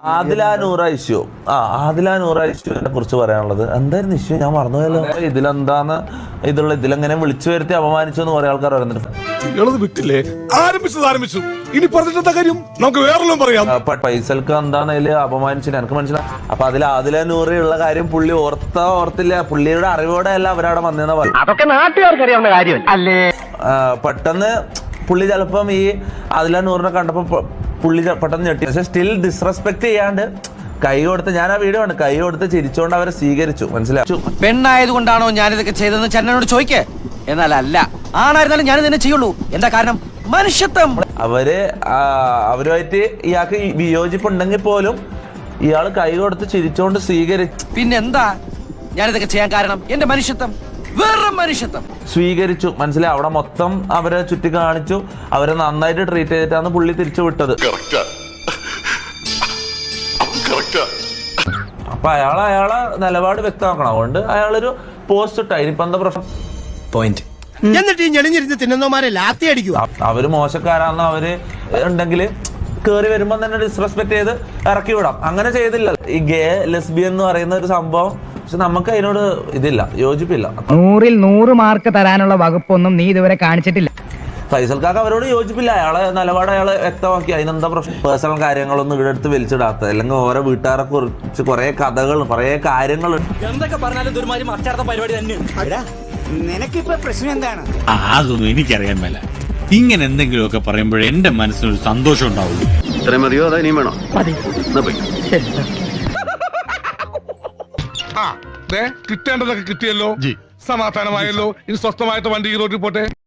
Adila issue ഇഷ്യൂവിനെ കുറിച്ച് പറയാനുള്ളത് എന്തായിരുന്നു ഇഷ്യൂ? ഞാൻ മറന്നുപോയല്ലോ. ഇതിലെങ്ങനെ വിളിച്ചു വരുത്തി അപമാനിച്ചു എന്ന് കുറെ ആൾക്കാർ പറയുന്നുണ്ട്. വിട്ടില്ലേ, ആരംഭിച്ചു ഇനി പറഞ്ഞിട്ടെന്താ കാര്യം, നമുക്ക് വേറെല്ലാം പറയാം. ഫൈസൽക്ക് എന്താണ് അതില് അപമാനിച്ചു എനിക്ക് മനസ്സിലായി. അപ്പൊ അതിൽ ആദില നൂറ് ഉള്ള കാര്യം പുള്ളി ഓർത്തില്ല. പുള്ളിയുടെ അറിവോടെ അല്ല അവരവിടെ വന്നതെന്ന് പറയും. അതൊക്കെ നാട്ടുകാർക്ക് അറിയാവുന്ന കാര്യം അല്ലേ. പെട്ടെന്ന് പുള്ളി ചിലപ്പം ഈ ആദില നൂറിനെ കണ്ടപ്പോ പുള്ളി പെട്ടെന്ന് ഞെട്ടി. പക്ഷെ സ്റ്റിൽ ഡിസ്റെസ്പെക്ട് ചെയ്യാണ്ട് കൈ കൊടുത്ത്, ഞാൻ ആ വീഡിയോ ആണ്, കൈ കൊടുത്ത് ചിരിച്ചോണ്ട് അവരെ സ്വീകരിച്ചു. മനസ്സിലാച്ചു. പെണ്ണായതുകൊണ്ടാണോ ഞാനിതൊക്കെ ചെയ്തതെന്ന് ചന്നനോട് ചോദിക്കേ. എന്നാലല്ല, ആണായിരുന്നാലും ഞാൻ തന്നെ ചെയ്യുള്ളൂ. എന്താ കാരണം? മനുഷ്യത്വം. അവരുമായിട്ട് ഇയാൾക്ക് വിയോജിപ്പുണ്ടെങ്കിൽ പോലും ഇയാൾ കൈ കൊടുത്ത് ചിരിച്ചോണ്ട് സ്വീകരിച്ചു. പിന്നെന്താ ഞാനിതൊക്കെ ചെയ്യാൻ കാരണം? എന്റെ മനുഷ്യത്വം, വേറെ മനുഷ്യത്വം സ്വീകരിച്ചു. മനസ്സിലായി. അവിടെ മൊത്തം അവരെ ചുറ്റി കാണിച്ചു, അവരെ നന്നായിട്ട് ട്രീറ്റ് ചെയ്തിട്ടാണ് പുള്ളി തിരിച്ചു വിട്ടത്. അപ്പൊ അയാളെ നിലപാട് വ്യക്തമാക്കണം. അതുകൊണ്ട് അയാളൊരു പോസ്റ്റ് ഇട്ടാ. ഇനിയിപ്പോ എന്താ പ്രശ്നം? പോയിന്റ്. എന്നിട്ട് ഈ ഞെളിഞ്ഞിരുന്ന് തിന്നുന്നവന്മാരെ ലാത്തി അടിക്കുക. അവര് മോശക്കാരാന്ന് അവര് ഉണ്ടെങ്കിൽ കേറി വരുമ്പോ തന്നെ ഡിസ്റെസ്പെക്ട് ചെയ്ത് ഇറക്കി വിടാം. അങ്ങനെ ചെയ്തില്ല. ഈ ഗേ ലെസ്ബിയൻ എന്ന് പറയുന്ന ഒരു സംഭവം, പക്ഷെ നമുക്ക് അതിനോട് യോജിപ്പില്ല. 100-ൽ 100 മാർക്ക് തരാനുള്ള വകുപ്പൊന്നും നീ ഇതുവരെ കാണിച്ചിട്ടില്ല. ഫൈസൽക്കാക്ക് അവരോട് യോജിപ്പില്ല. അയാളെ നിലപാട് അയാളെ വ്യക്തമാക്കി. അതിനെന്താ പ്രശ്നം? പേഴ്സണൽ കാര്യങ്ങളൊന്നും ഇവിടെ എടുത്ത് വലിച്ചിടാത്ത, അല്ലെങ്കിൽ ഓരോ വീട്ടുകാരെ കുറിച്ച് കുറെ കഥകൾ, കുറെ കാര്യങ്ങൾ. എന്തൊക്കെ പറഞ്ഞാലും ദുർമാര്യം അച്ചടത്ത പരിപാടി തന്നെയാണ്. നിനക്കിപ്പോ പ്രശ്നം എന്താണ്? അതൊന്നും എനിക്കറിയാൻ മേല. ഇങ്ങനെ എന്തെങ്കിലുമൊക്കെ പറയുമ്പോഴേ എന്റെ മനസ്സിനൊരു സന്തോഷം ഉണ്ടാവുള്ളൂ. ഇത്രയും മതിയോ? അതോ ഇനിയും വേണോ? കിട്ടേണ്ടതൊക്കെ കിട്ടിയല്ലോ, സമാധാനമായല്ലോ. ഇനി സ്വസ്ഥമായിട്ട് വണ്ടി ഈ റോഡിൽ പോട്ടെ.